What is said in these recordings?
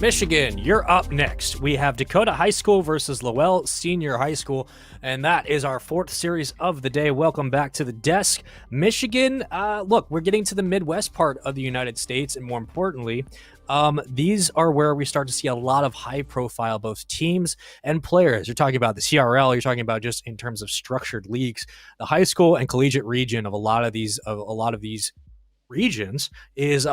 Michigan, you're up next. We have Dakota High School versus Lowell Senior High School, and that is our fourth series of the day. Welcome back to the desk. Michigan, look, we're getting to the Midwest part of the United States, and more importantly, these are where we start to see a lot of high-profile both teams and players. You're talking about the CRL. You're talking about just in terms of structured leagues. The high school and collegiate region of a lot of these regions is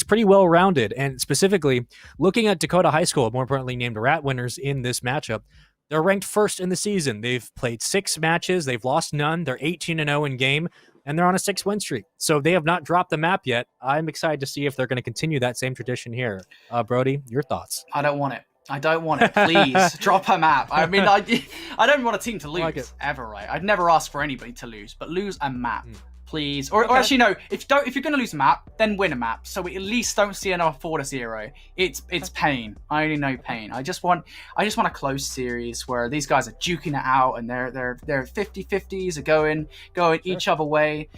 pretty well rounded, and specifically looking at Dakota High School, more importantly named Rat Winners in this matchup, they're ranked first in the season. They've played 6 matches, they've lost none, they're 18-0 in game, and they're on a 6-win streak. So they have not dropped the map yet. I'm excited to see if they're going to continue that same tradition here. Brody, your thoughts? I don't want it. Please drop a map. I mean, I don't want a team to lose ever, right? I'd never ask for anybody to lose, but lose a map. Please, or actually no. If you're gonna lose a map, then win a map. So we at least don't see another 4-0. It's pain. I only know pain. I just want a close series where these guys are duking it out and they're 50-50s are going each other way.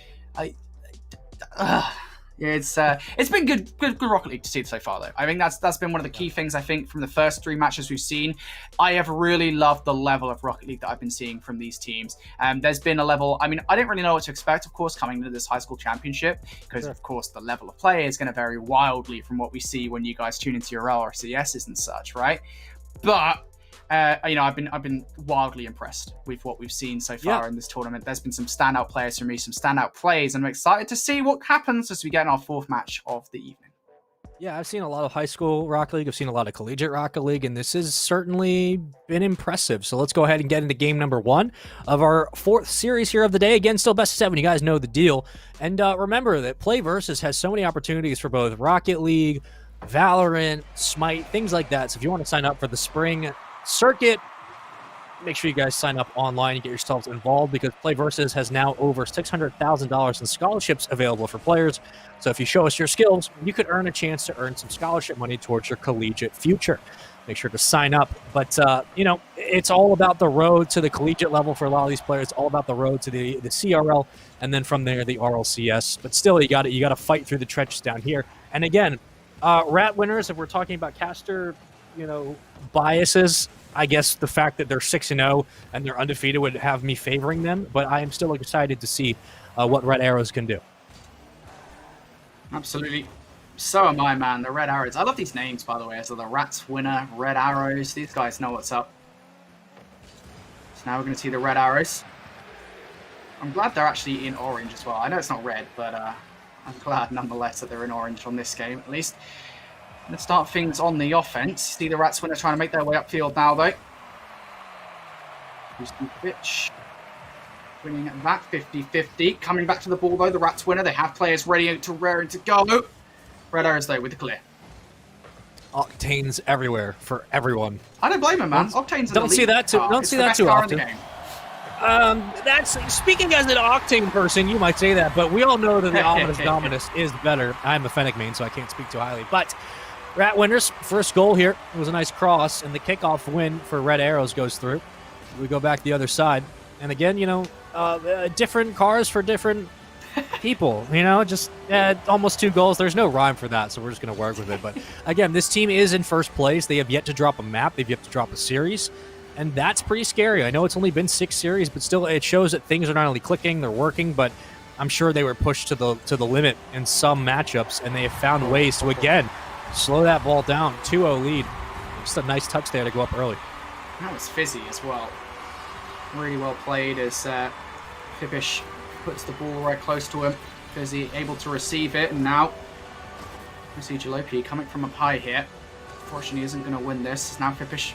It's been good Rocket League to see so far, though. I think that's been one of the key things, I think, from the first 3 matches we've seen. I have really loved the level of Rocket League that I've been seeing from these teams. There's been a level, I mean, I didn't really know what to expect, of course, coming into this high school championship, because, of course, the level of play is going to vary wildly from what we see when you guys tune into your LRCSs and such, right? But I've been wildly impressed with what we've seen so far in this tournament. There's been some standout players for me, some standout plays, and I'm excited to see what happens as we get in our 4th match of the evening. Yeah, I've seen a lot of high school Rocket League. I've seen a lot of collegiate Rocket League, and this has certainly been impressive. So let's go ahead and get into game number 1 of our 4th series here of the day. Again, still best of 7. You guys know the deal. And remember that Play Versus has so many opportunities for both Rocket League, Valorant, Smite, things like that. So if you want to sign up for the spring circuit, make sure you guys sign up online and get yourselves involved, because Play Versus has now over $600,000 in scholarships available for players. So if you show us your skills, you could earn a chance to earn some scholarship money towards your collegiate future. Make sure to sign up. But it's all about the road to the collegiate level for a lot of these players. It's all about the road to the CRL, and then from there the RLCS. But still, you got to fight through the trenches down here. And again, Rat Winners, if we're talking about caster biases, I guess the fact that they're 6-0 and they're undefeated would have me favoring them, but I am still excited to see what Red Arrows can do. Absolutely. So am I, man. The Red Arrows. I love these names, by the way. So the Rats Winner, Red Arrows. These guys know what's up. So now we're going to see the Red Arrows. I'm glad they're actually in orange as well. I know it's not red, but I'm glad nonetheless that they're in orange on this game, at least. Let's start things on the offense. See the Rats Winner trying to make their way upfield now, though. Houston Pitch. Winning at that 50-50. Coming back to the ball, though, the Rats Winner. They have players ready to raring to go. Red Arrows, though, with the clear. Octanes everywhere for everyone. I don't blame him, man. Octanes don't see that too. Don't see that too often. That's speaking as an Octane person, you might say that, but we all know that the Ominous Dominus is better. I'm a Fennec main, so I can't speak too highly. But Rat Winners, first goal here. It was a nice cross, and the kickoff win for Red Arrows goes through. We go back the other side. And again, different cars for different people, just almost 2 goals. There's no rhyme for that, so we're just going to work with it. But again, this team is in first place. They have yet to drop a map. They've yet to drop a series. And that's pretty scary. I know it's only been 6 series, but still it shows that things are not only clicking, they're working, but I'm sure they were pushed to the limit in some matchups, and they have found ways to, again, slow that ball down. 2-0 lead. Just a nice touch there to go up early. That was fizzy as well. Really well played as Fibish puts the ball right close to him. Fizzy able to receive it, and now we see Jalopy coming from up high here. Unfortunately, he isn't going to win this. Now Fibish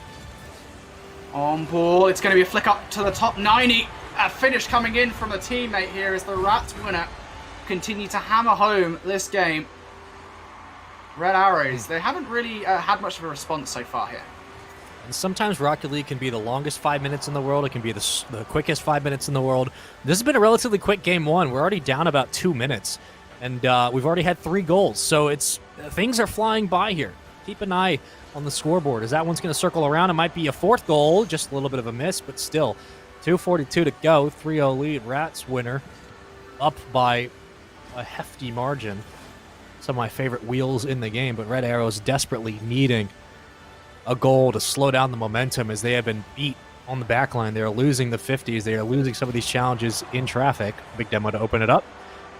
on ball. It's going to be a flick up to the top 90. A finish coming in from the teammate here as the Rats Winner continue to hammer home this game. Red Arrows, they haven't really had much of a response so far here. And sometimes Rocket League can be the longest 5 minutes in the world. It can be the quickest 5 minutes in the world. This has been a relatively quick game 1. We're already down about 2 minutes, and we've already had 3 goals. So things are flying by here. Keep an eye on the scoreboard as that one's going to circle around. It might be a 4th goal, just a little bit of a miss, but still 2:42 to go. 3-0 lead. Rats Winner up by a hefty margin. Some of my favorite wheels in the game, but Red Arrows desperately needing a goal to slow down the momentum as they have been beat on the back line. They are losing the 50s. They are losing some of these challenges in traffic. Big demo to open it up.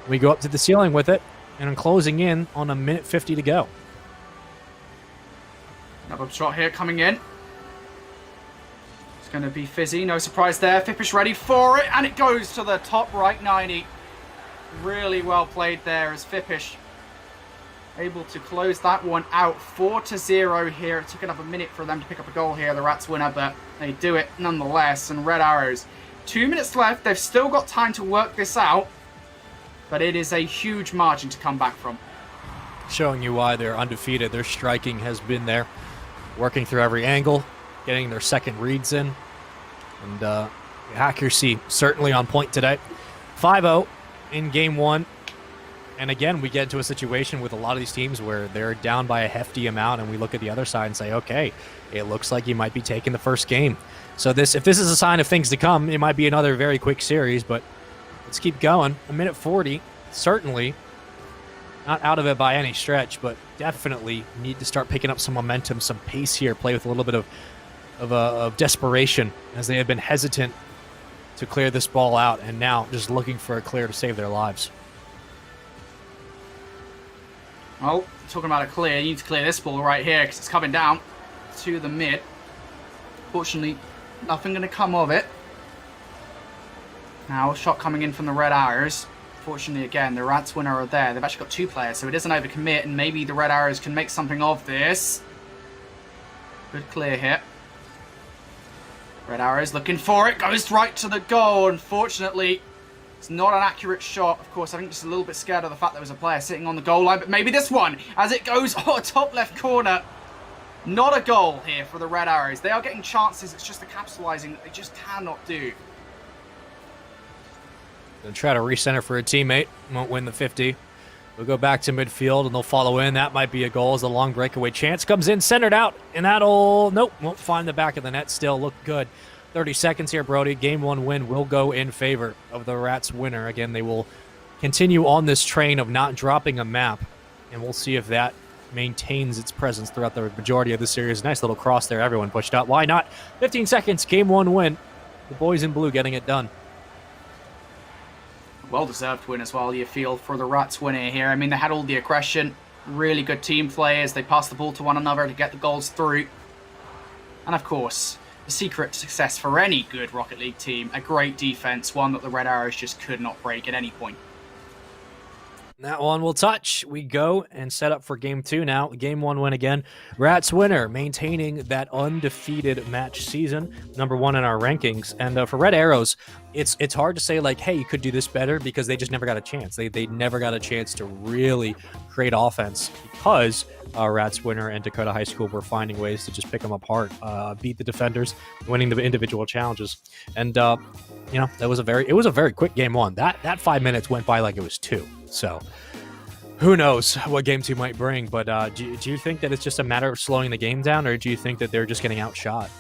We go up to the ceiling with it, and I'm closing in on a minute 50 to go. Another shot here coming in. It's going to be fizzy. No surprise there. Fippish ready for it, and it goes to the top right 90. Really well played there as Fippish able to close that one out. 4-0 here. It took another minute for them to pick up a goal here, the Rats winner, but they do it nonetheless. And Red Arrows, 2 minutes left. They've still got time to work this out, but it is a huge margin to come back from. Showing you why they're undefeated. Their striking has been there, working through every angle, getting their second reads in, and accuracy certainly on point today. 5-0 in game one. And again, we get into a situation with a lot of these teams where they're down by a hefty amount, and we look at the other side and say, okay, it looks like you might be taking the first game. So if this is a sign of things to come, it might be another very quick series, but let's keep going. A minute 40, certainly not out of it by any stretch, but definitely need to start picking up some momentum, some pace here, play with a little bit of desperation, as they have been hesitant to clear this ball out, and now just looking for a clear to save their lives. Well, talking about a clear, you need to clear this ball right here because it's coming down to the mid. Fortunately, nothing going to come of it. Now, a shot coming in from the Red Arrows. Fortunately, again, the Rats winner are there. They've actually got two players, so it isn't overcommit, and maybe the Red Arrows can make something of this. Good clear hit. Red Arrows looking for it, goes right to the goal. Unfortunately, it's not an accurate shot. Of course, I think just a little bit scared of the fact there was a player sitting on the goal line, but maybe this one, as it goes, top left corner. Not a goal here for the Red Arrows. They are getting chances. It's just the capitalizing that they just cannot do. They'll try to recenter for a teammate. Won't win the 50. We'll go back to midfield, and they'll follow in. That might be a goal as a long breakaway chance comes in, centered out, and that'll... Nope, won't find the back of the net still. Look good. 30 seconds here, Brody. Game one win will go in favor of the Rats winner. Again, they will continue on this train of not dropping a map, and we'll see if that maintains its presence throughout the majority of the series. Nice little cross there. Everyone pushed out. Why not? 15 seconds. Game one win. The boys in blue getting it done. Well-deserved win as well, you feel, for the Rats winner here. I mean, they had all the aggression, really good team players. They passed the ball to one another to get the goals through. And of course, the secret to success for any good Rocket League team, a great defense, one that the Red Arrows just could not break at any point. That one will touch. We go and set up for game two now. Game one win again. Rats winner, maintaining that undefeated match season, number one in our rankings. And for Red Arrows, it's hard to say like, hey, you could do this better, because they just never got a chance. They never got a chance to really create offense, because Rats winner and Dakota High School were finding ways to just pick them apart, beat the defenders, winning the individual challenges. And you know, it was a very quick game one. That 5 minutes went by like it was 2. So who knows what game 2 might bring, but do you think that it's just a matter of slowing the game down, or do you think that they're just getting outshot?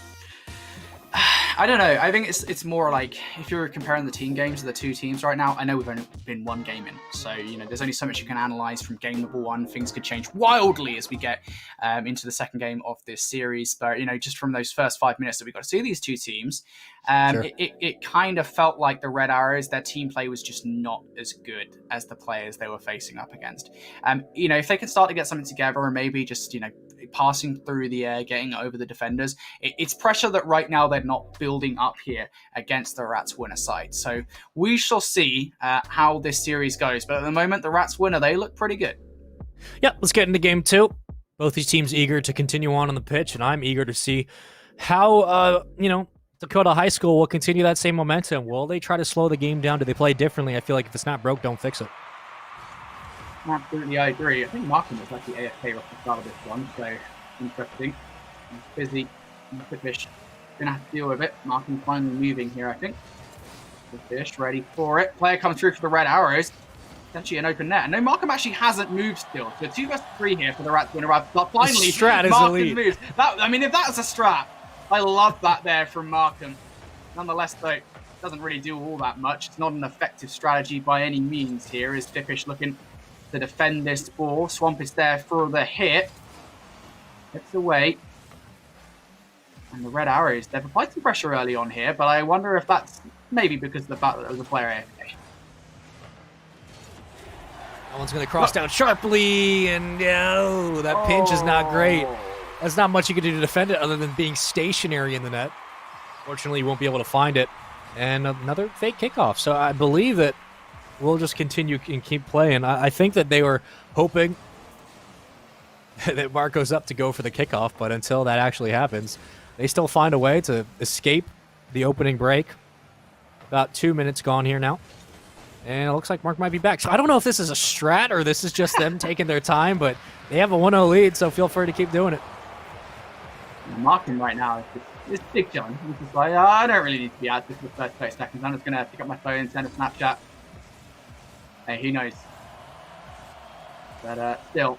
I don't know. I think it's more like, if you're comparing the team games of the two teams right now, I know we've only been one game in. So, you know, there's only so much you can analyze from game number one. Things could change wildly as we get into the second game of this series. But, you know, just from those first 5 minutes that we got to see these two teams, Sure. it kind of felt like the Red Arrows, their team play was just not as good as the players they were facing up against. You know, if they could start to get something together, and maybe just, you know, passing through the air, getting over the defenders, it's pressure that right now they're not building up here against the Rats winner side. So we shall see how this series goes. But at the moment, the Rats winner, they look pretty good. Yeah, let's get into game two. Both these teams eager to continue on the pitch, and I'm eager to see how, you know, Dakota High School will continue that same momentum. Will they try to slow the game down? Do they play differently? I feel like if it's not broke, don't fix it. Absolutely, I agree. I think Markham was actually AFK off the start of this one, so interesting. Busy, Fish gonna have to deal with it. Markham finally moving here, I think. The Fish ready for it. Player comes through for the Red Arrows. Essentially an open net. No, Markham actually hasn't moved still. So 2 vs 3 here for the Rats winner. But finally, Strat is Markham elite. moves. I mean, if that's a strat, I love that there from Markham. Nonetheless, though, it doesn't really do all that much. It's not an effective strategy by any means here. Is Fippish looking to defend this ball. Swamp is there for the hit. Gets away. And the Red Arrows, they've applied some pressure early on here, but I wonder if that's maybe because of the fact that there was a player AFK. That one's going to cross down sharply, and no, that pinch is not great. There's not much you can do to defend it other than being stationary in the net. Fortunately, you won't be able to find it. And another fake kickoff. So I believe that we'll just continue and keep playing. I think that they were hoping that Marco's up to go for the kickoff, but until that actually happens, they still find a way to escape the opening break. About 2 minutes gone here now. And it looks like Mark might be back. So I don't know if this is a strat or this is just them taking their time, but they have a 1-0 lead, so feel free to keep doing it. Marking right now is Big John. He's just like, I don't really need to be active for the first 30 seconds. I'm just going to pick up my phone and send a Snapchat. Hey, who knows? But still,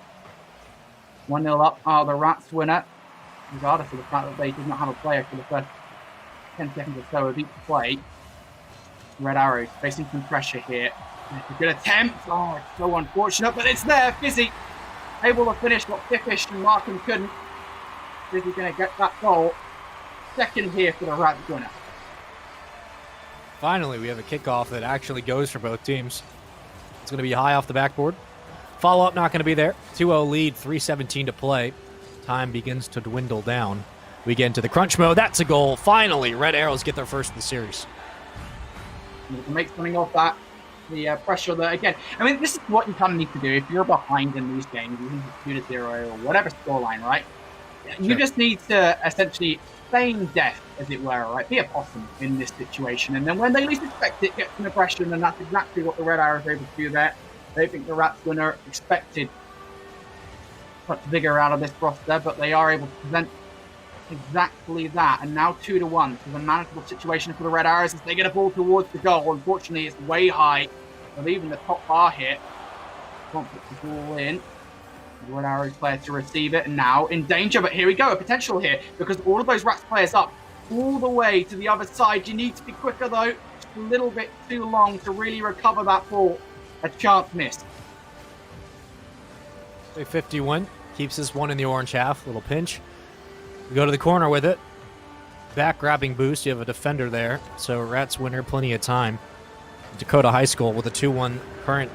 1-0 up are the Rats winner, regardless of the fact that they did not have a player for the first 10 seconds or so of each play. Red Arrows facing some pressure here. It's a good attempt. Oh, it's so unfortunate, but it's there. Fizzy able to finish what Fiffish and Markham couldn't. Fizzy going to get that goal. Second here for the Rats winner. Finally, we have a kickoff that actually goes for both teams. It's going to be high off the backboard. Follow-up not going to be there. 2-0 lead, 3:17 to play. Time begins to dwindle down. We get into the crunch mode. That's a goal. Finally, Red Arrows get their first of the series. You can make something of that. The pressure that, again, I mean, this is what you kind of need to do. If you're behind in these games, even 2-0 or whatever scoreline, right? You just need to essentially feign death, as it were, right? Be a possum in this situation. And then when they least expect it, get some aggression, and that's exactly what the Red Arrows are able to do there. They think the Rats winner expected much bigger out of this roster, but they are able to present exactly that. And now 2-1. It's a manageable situation for the Red Arrows as they get a ball towards the goal. Unfortunately, it's way high. But even the top bar here can't put the ball in. The Red Arrows player to receive it, and now in danger. But here we go, a potential here, because all of those Rats players up all the way to the other side. You need to be quicker, though. Just a little bit too long to really recover that ball. A chance missed. 51 keeps this one in the orange half. Little pinch. We go to the corner with it. Back grabbing boost. You have a defender there. So Rats winner, plenty of time. Dakota High School with a 2-1 current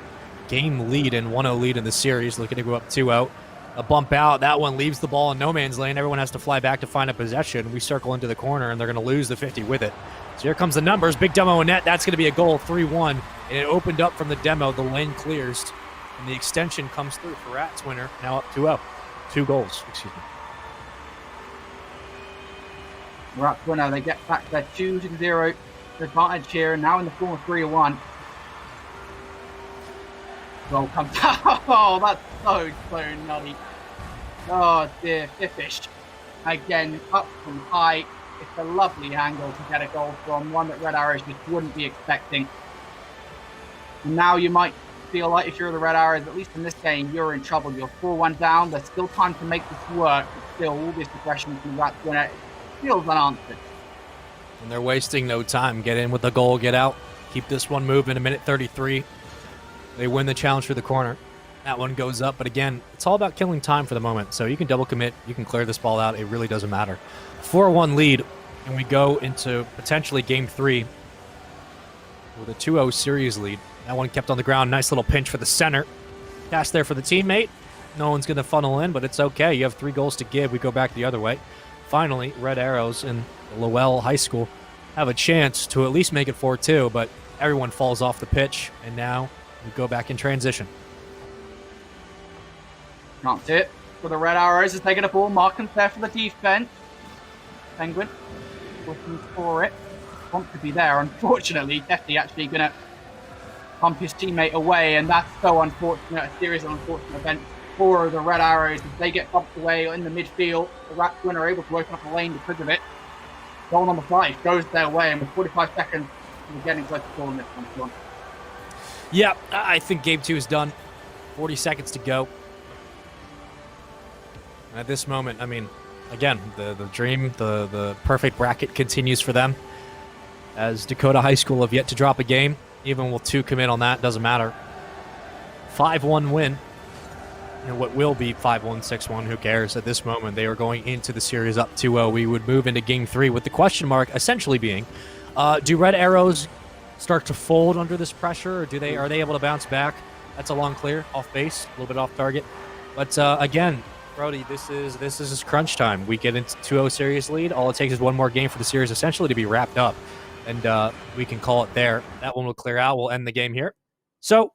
game lead and 1-0 lead in the series. Looking to go up 2-0. A bump out. That one leaves the ball in no man's lane. Everyone has to fly back to find a possession. We circle into the corner, and they're going to lose the 50 with it. So here comes the numbers. Big demo in net. That's going to be a goal, 3-1. And it opened up from the demo. The lane clears. And the extension comes through for Rats winner. Now up 2-0. 2 goals, excuse me. Rats winner, they get back their 2-0 advantage here. And now in the form of 3-1. Goal comes out. Oh, that's so nutty. Oh dear, Fiffish. Again, up from high. It's a lovely angle to get a goal from, one that Red Arrows just wouldn't be expecting. And now you might feel like if you're the Red Arrows, at least in this game, you're in trouble. You're 4-1 down. There's still time to make this work. But still, all this aggression from the Rats winner feels unanswered. And they're wasting no time. Get in with the goal, get out. Keep this one moving. A minute 33. They win the challenge for the corner. That one goes up, but again, it's all about killing time for the moment. So you can double commit, you can clear this ball out. It really doesn't matter. 4-1 lead, and we go into potentially game 3 with a 2-0 series lead. That one kept on the ground. Nice little pinch for the center. Pass there for the teammate. No one's going to funnel in, but it's okay. You have 3 goals to give. We go back the other way. Finally, Red Arrows and Lowell High School have a chance to at least make it 4-2, but everyone falls off the pitch, and now we go back in transition. That's it for the Red Arrows as they get a ball. Markham there for the defense. Penguin looking for it. Want to be there. Unfortunately, Defty actually going to pump his teammate away, and that's so unfortunate. A series of unfortunate events for the Red Arrows as they get bumped away in the midfield. The Rats winner are able to open up a lane because of it. Goal number 5 goes their way, and with 45 seconds, we're getting close to scoring this one. Yeah, I think game 2 is done. 40 seconds to go. At this moment, I mean, again, the dream, the perfect bracket continues for them. As Dakota High School have yet to drop a game. Even with 2 commit on that, doesn't matter. 5-1 win. and what will be 5-1, 6-1, who cares at this moment. They are going into the series up 2-0. We would move into game 3 with the question mark essentially being, do Red Arrows start to fold under this pressure, or are they able to bounce back? That's a long clear, off base, a little bit off target. But again, Brody, this is crunch time. We get into 2-0 series lead. All it takes is one more game for the series essentially to be wrapped up, and we can call it there. That one will clear out. We'll end the game here. So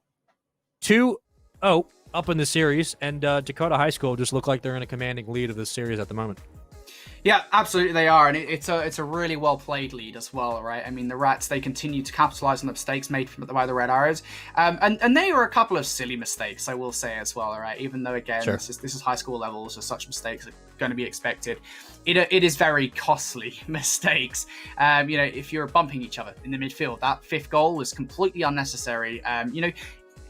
2-0 up in the series, and Dakota High School just look like they're in a commanding lead of this series at the moment. Yeah, absolutely they are, and it's a really well played lead as well, right? I mean, the Rats, they continue to capitalize on the mistakes made by the Red Arrows, and they were a couple of silly mistakes, I will say as well, right? Even though again, sure, this is high school levels, so such mistakes are going to be expected. It is very costly mistakes. If you're bumping each other in the midfield, that 5th goal was completely unnecessary.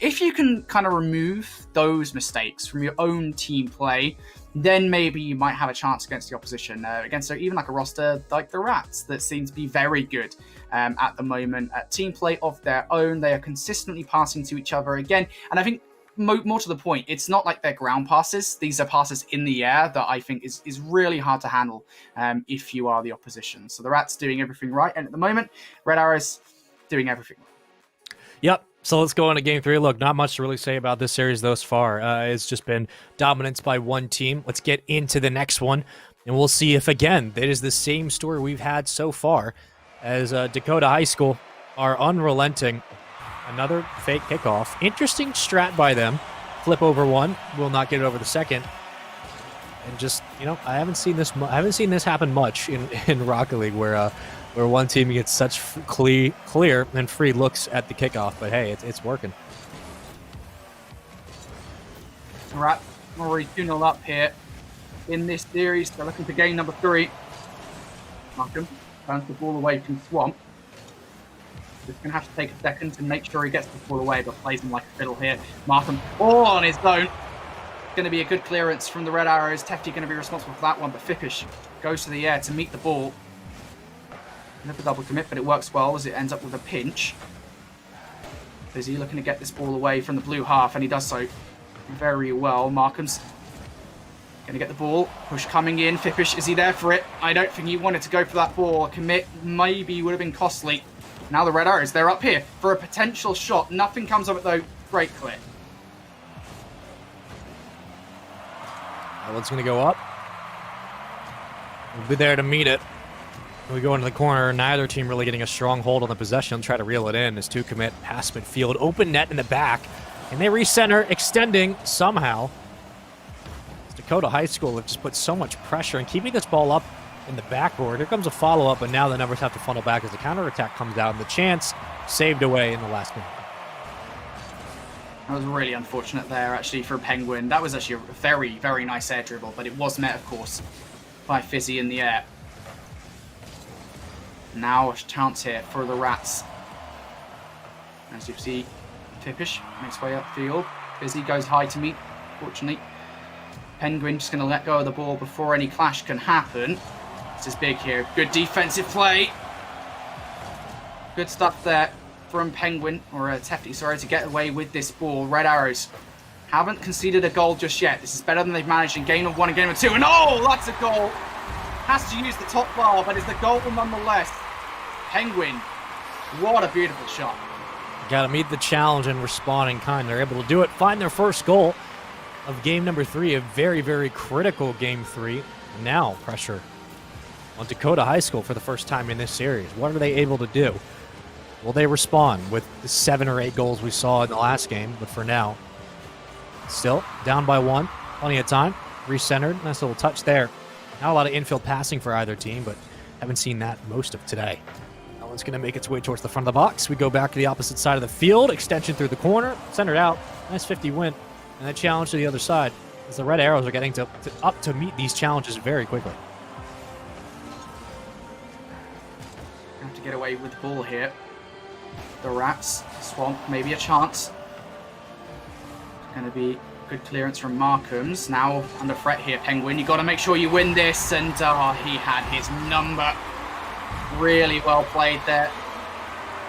If you can kind of remove those mistakes from your own team play, then maybe you might have a chance against the opposition, against even like a roster like the Rats that seems to be very good at the moment at team play of their own. They are consistently passing to each other again, and I think more to the point, it's not like they're ground passes. These are passes in the air that I think is really hard to handle if you are the opposition. So the Rats doing everything right, and at the moment, Red Arrows doing everything right. Yep. So let's go into game 3. Look, not much to really say about this series thus far. It's just been dominance by one team. Let's get into the next one, and we'll see if, again, it is the same story we've had so far as Dakota High School are unrelenting. Another fake kickoff. Interesting strat by them. Flip over one. Will not get it over the second. And just, I haven't seen this happen much in Rocket League where one team gets such clear and free looks at the kickoff. But hey, it's working. All right, we're already 2-0 up here in this series. They're looking for game number 3. Markham turns the ball away from Swamp. Just going to have to take a second to make sure he gets the ball away, but plays him like a fiddle here. Markham all on his own. Going to be a good clearance from the Red Arrows. Tefty going to be responsible for that one, but Fippish goes to the air to meet the ball. Another double commit, but it works well as it ends up with a pinch. Busy looking to get this ball away from the blue half, and he does so very well. Markham's going to get the ball. Push coming in. Fippish, is he there for it? I don't think he wanted to go for that ball. A commit maybe would have been costly. Now the Red Arrows, they're up here for a potential shot. Nothing comes of it though. Great clear. That one's going to go up. We'll be there to meet it. We go into the corner. Neither team really getting a strong hold on the possession. Try to reel it in as 2 commit past midfield. Open net in the back. And they recenter, extending somehow. Dakota High School have just put so much pressure and keeping this ball up in the backboard. Here comes a follow-up, and now the numbers have to funnel back as the counterattack comes out, and the chance saved away in the last minute. That was really unfortunate there, actually, for Penguin. That was actually a very, very nice air dribble, but it was met, of course, by Fizzy in the air. Now a chance here for the Rats. As you see, Fippish makes way upfield. Fizzy goes high to meet, fortunately. Penguin just going to let go of the ball before any clash can happen. This is big here. Good defensive play. Good stuff there from Penguin, or Tefty, sorry, to get away with this ball. Red Arrows haven't conceded a goal just yet. This is better than they've managed in game of 1 and game of 2. And oh, that's a goal. Has to use the top bar, but it's the goal nonetheless. Penguin, what a beautiful shot. Got to meet the challenge and respond in kind. They're able to do it. Find their first goal of game number 3, a very, very critical game 3. Now pressure on Dakota High School for the first time in this series. What are they able to do? Will they respond with the 7 or 8 goals we saw in the last game? But for now, still down by 1. Plenty of time. Recentered. Nice little touch there. Not a lot of infield passing for either team, but haven't seen that most of today. That one's going to make its way towards the front of the box. We go back to the opposite side of the field. Extension through the corner. Centered out. Nice 50 win. And that challenge to the other side as the Red Arrows are getting up to meet these challenges very quickly. Have to get away with the ball here. The Rats, Swamp, maybe a chance. Going to be good clearance from Markham's. Now under threat here, Penguin. You've got to make sure you win this. And he had his number. Really well played there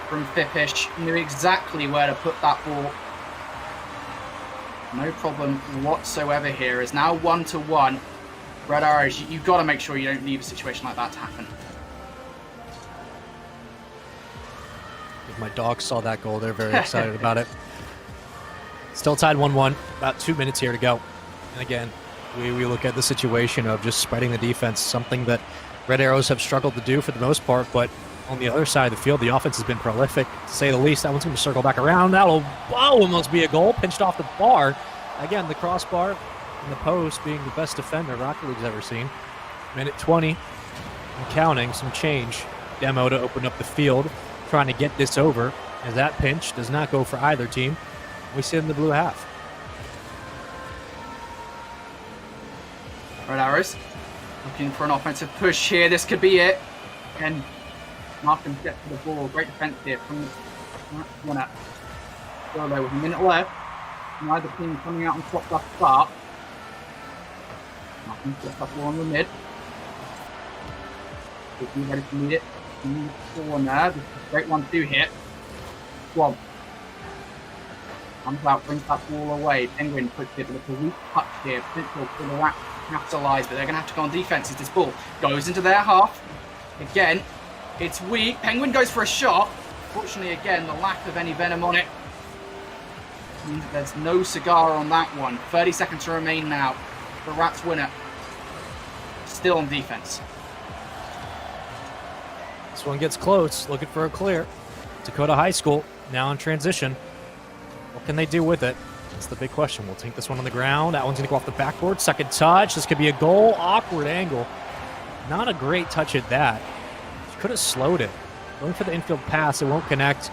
from Fippish. Knew exactly where to put that ball. No problem whatsoever here. It's now 1-1. Red Arrows, you've got to make sure you don't leave a situation like that to happen. If my dog saw that goal, they're very excited about it. Still tied 1-1. About 2 minutes here to go. And again, we look at the situation of just spreading the defense, something that Red Arrows have struggled to do for the most part, but on the other side of the field, the offense has been prolific, to say the least. That one's going to circle back around. That'll almost be a goal. Pinched off the bar. Again, the crossbar and the post being the best defender Rocket League's ever seen. Minute 20. And counting. Some change. Demo to open up the field. Trying to get this over. As that pinch does not go for either team. We sit in the blue half. Red Arrows looking for an offensive push here. This could be it. And Markham gets to the ball. Great defense here from one up. Well, there with a minute left. Neither team coming out on top left start. Markham gets up ball on the mid. Could be ready to meet it. Corner. This is a great 1-2 hit. Swamp. Comes out, brings that ball away. Penguin puts it with a weak touch here. Potential for the Rats to capitalise, but they're going to have to go on defence as this ball goes into their half. Again, it's weak. Penguin goes for a shot. Fortunately, again, the lack of any venom on it means that there's no cigar on that one. 30 seconds to remain now. The Rats winner. Still on defence. This one gets close, looking for a clear. Dakota High School now in transition. What can they do with it? That's the big question. We'll take this one on the ground. That one's going to go off the backboard. Second touch. This could be a goal. Awkward angle. Not a great touch at that. Could have slowed it. Going for the infield pass. It won't connect.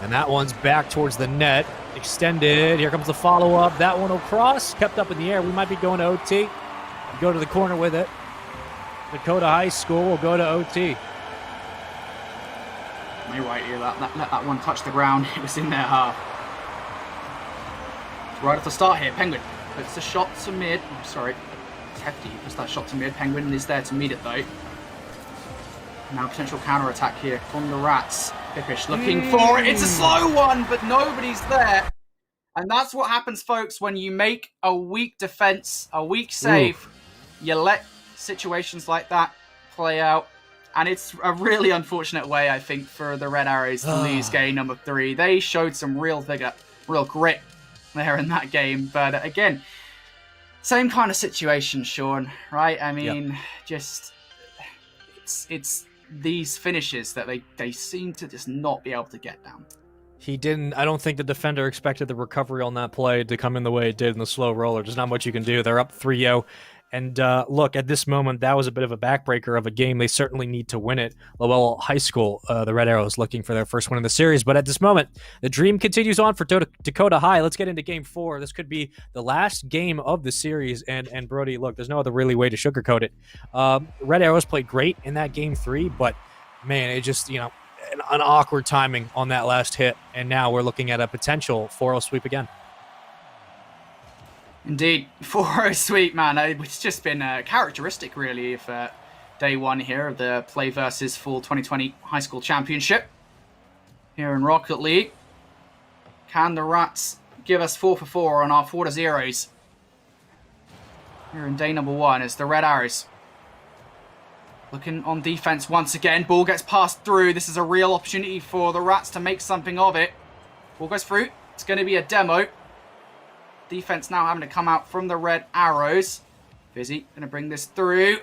And that one's back towards the net. Extended. Here comes the follow-up. That one will cross. Kept up in the air. We might be going to OT. Go to the corner with it. Dakota High School will go to OT. May right here. Let that one touch the ground. It was in their half. Right at the start here, Penguin puts the shot to mid. Oh, sorry, it's hefty. Puts that shot to mid. Penguin is there to meet it though. Now potential counter attack here from the Rats. Pippish looking for it. It's a slow one, but nobody's there. And that's what happens, folks, when you make a weak defense, a weak save. You let situations like that play out. And it's a really unfortunate way, I think, for the Red Arrows to lose game number 3. They showed some real vigor, real grit there in that game, but again, same kind of situation, Sean, right? I mean, just it's these finishes that they seem to just not be able to get down. He didn't. I don't think the defender expected the recovery on that play to come in the way it did in the slow roller. There's not much you can do. They're up 3-0. And look, at this moment, that was a bit of a backbreaker of a game. They certainly need to win it. Lowell High School, the Red Arrows, looking for their first win in the series. But at this moment, the dream continues on for Dakota High. Let's get into Game 4. This could be the last game of the series. And Brody, look, there's no other really way to sugarcoat it. Red Arrows played great in that Game 3, but, man, it just, an awkward timing on that last hit. And now we're looking at a potential 4-0 sweep again. Indeed, 4-0 sweep, man. It's just been characteristic, really, of day one here of the Play versus Fall 2020 High School Championship here in Rocket League. Can the Rats give us 4 for 4 on our 4-0s here in day number 1 as the Red Arrows looking on defense once again. Ball gets passed through. This is a real opportunity for the Rats to make something of it. Ball goes through. It's going to be a demo. Defense now having to come out from the Red Arrows. Fizzy going to bring this through.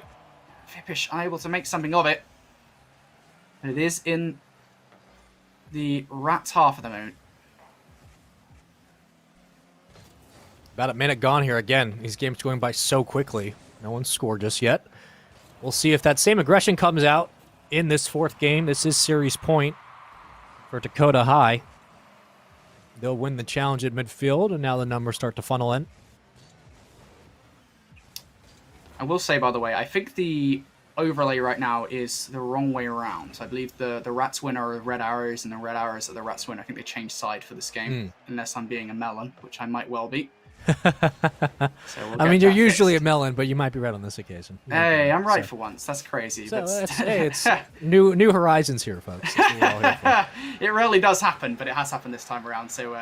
Fippish unable to make something of it. And it is in the Rats half at the moment. About a minute gone here again. These games going by so quickly. No one's scored just yet. We'll see if that same aggression comes out in this 4th game. This is series point for Dakota High. They'll win the challenge at midfield, and now the numbers start to funnel in. I will say, by the way, I think the overlay right now is the wrong way around. So I believe the Rats winner are the Red Arrows, and the Red Arrows are the Rats winner. I think they changed side for this game, unless I'm being a melon, which I might well be. I mean, you're usually a melon, but you might be right on this occasion. Hey, I'm right for once. That's crazy. So it's new horizons here, folks. That's what we're all here for. It rarely does happen, but it has happened this time around. So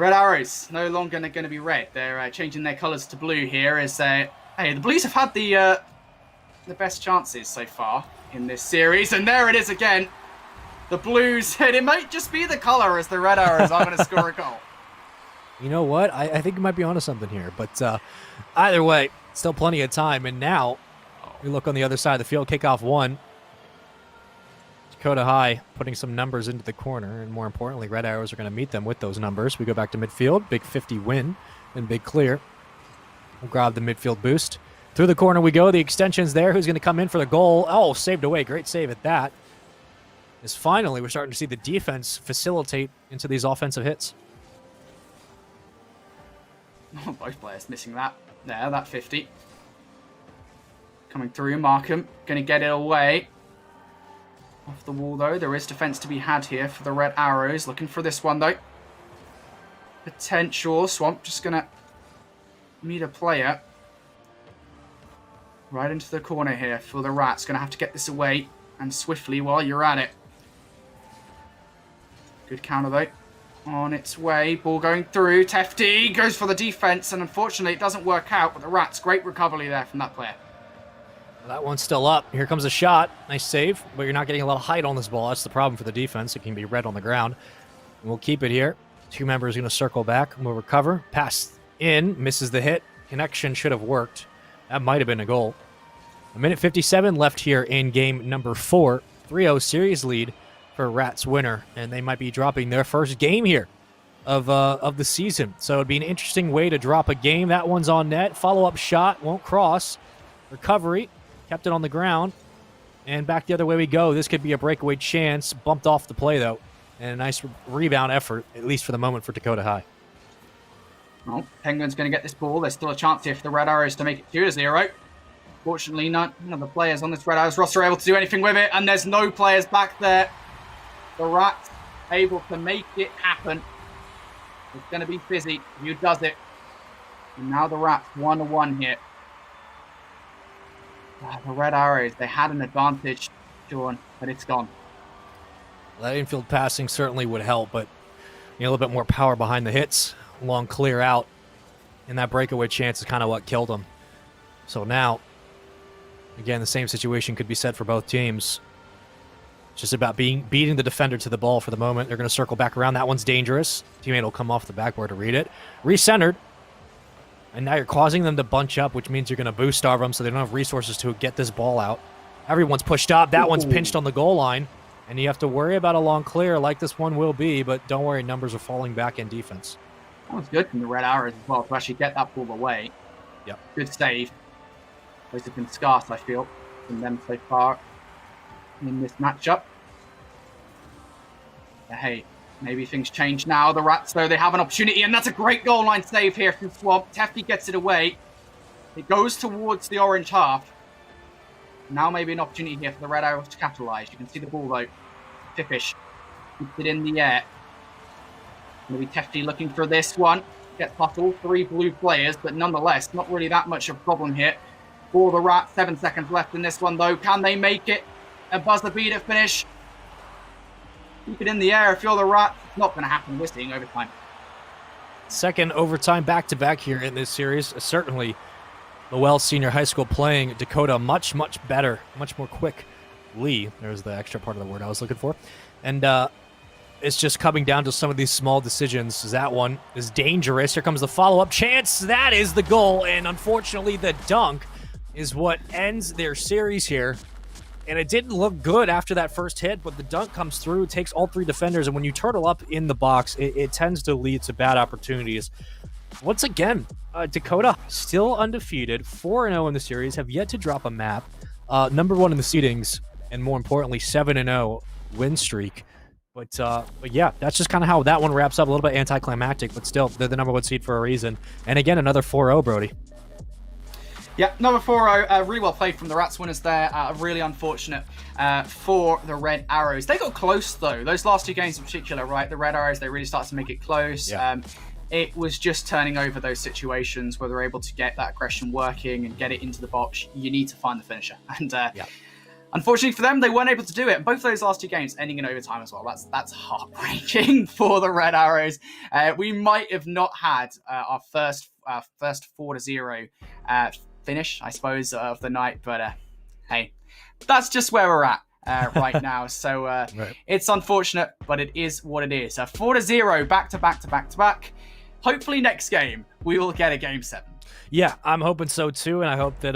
Red Arrows no longer going to be red. They're changing their colours to blue here. As hey, the Blues have had the best chances so far in this series, and there it is again. The Blues, and it might just be the colour as the Red Arrows are going to score a goal. You know what? I think you might be onto something here, but either way, still plenty of time. And now we look on the other side of the field. Kickoff 1. Dakota High putting some numbers into the corner, and more importantly, Red Arrows are going to meet them with those numbers. We go back to midfield, big 50 win, and big clear. We'll grab the midfield boost. Through the corner we go. The extension's there. Who's going to come in for the goal? Oh, saved away. Great save at that. As finally, we're starting to see the defense facilitate into these offensive hits. Oh, both players missing that. There, that 50. Coming through, Markham. Going to get it away. Off the wall, though. There is defense to be had here for the Red Arrows. Looking for this one, though. Potential. Swamp just going to meet a player. Right into the corner here for the Rats. Going to have to get this away and swiftly while you're at it. Good counter, though. On its way. Ball going through. Tefty goes for the defense, and unfortunately it doesn't work out. But the Rats, great recovery there from that player. That one's still up. Here comes a shot. Nice save, but you're not getting a lot of height on this ball. That's the problem for the defense. It can be red on the ground. And we'll keep it here. Two members going to circle back. We'll recover. Pass in. Misses the hit. Connection should have worked. That might have been a goal. A minute 57 left here in game number 4. 3-0 series lead for Rats winner. And they might be dropping their first game here of the season. So it'd be an interesting way to drop a game. That one's on net. Follow-up shot. Won't cross. Recovery. Kept it on the ground, and back the other way we go. This could be a breakaway chance. Bumped off the play, though, and a nice rebound effort, at least for the moment, for Dakota High. Well, Penguins going to get this ball. There's still a chance here for the Red Arrows to make it 2-0. Fortunately, none of the players on this Red Arrows roster are able to do anything with it, and there's no players back there. The Rats able to make it happen. It's going to be Fizzy who does it. And now the Rats 1-1 here. The Red Arrows, they had an advantage, Sean, but it's gone. That infield passing certainly would help, but a little bit more power behind the hits. Long clear out, and that breakaway chance is kind of what killed them. So now, again, the same situation could be said for both teams. It's just about beating the defender to the ball for the moment. They're going to circle back around. That one's dangerous. Teammate will come off the backboard to read it. Recentered. And now you're causing them to bunch up, which means you're going to boost starve them so they don't have resources to get this ball out. Everyone's pushed up. That one's pinched on the goal line. And you have to worry about a long clear like this one will be, but don't worry, numbers are falling back in defense. That was good from the Red Arrows as well to actually get that ball away. Yep. Good save. Those have been scarce, I feel, from them so far in this matchup. But hey, maybe things change now. The Rats, though, they have an opportunity, and that's a great goal line save here from Swamp. Tefty gets it away. It goes towards the orange half. Now maybe an opportunity here for the Red Arrows to capitalise. You can see the ball, though. Tippish keeps it in the air. Maybe Tefty looking for this one. Gets past all 3 blue players, but nonetheless, not really that much of a problem here for the Rats. 7 seconds left in this one, though. Can they make it? A buzzer beater finish. Keep it in the air if you're the Rats. It's not going to happen. We're seeing overtime. Second overtime back-to-back here in this series. Certainly, Lowell Senior High School playing Dakota much, much better, much more quickly. There's the extra part of the word I was looking for. And it's just coming down to some of these small decisions. That one is dangerous. Here comes the follow-up chance. That is the goal. And unfortunately, the dunk is what ends their series here. And it didn't look good after that first hit, but the dunk comes through, takes all 3 defenders, and when you turtle up in the box, it tends to lead to bad opportunities. Once again, Dakota still undefeated, 4-0 in the series, have yet to drop a map, number 1 in the seedings, and more importantly, 7-0 win streak. But yeah, that's just kind of how that one wraps up. A little bit anticlimactic, but still, they're the number 1 seed for a reason. And again, another 4-0, Brody. Yeah, number 4-0, really well played from the Rats winners there. Really unfortunate for the Red Arrows. They got close, though. Those last 2 games in particular, right? The Red Arrows, they really started to make it close. Yeah. It was just turning over those situations where they're able to get that aggression working and get it into the box. You need to find the finisher. And Unfortunately for them, they weren't able to do it. Both those last two games ending in overtime as well. That's heartbreaking for the Red Arrows. We might have not had our first 4-0 finish, I suppose, of the night. But hey, that's just where we're at right now. So Right. It's unfortunate, but it is what it is. 4-0, back to back. Hopefully next game we will get a game 7. Yeah, I'm hoping so too, and I hope that.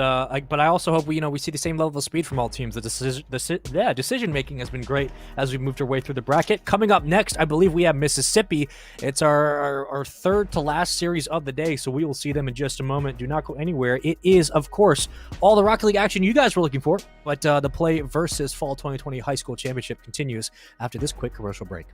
But I also hope we see the same level of speed from all teams. The decision making has been great as we moved our way through the bracket. Coming up next, I believe we have Mississippi. It's our third to last series of the day, so we will see them in just a moment. Do not go anywhere. It is, of course, all the Rocket League action you guys were looking for, but the Play versus Fall 2020 High School Championship continues after this quick commercial break.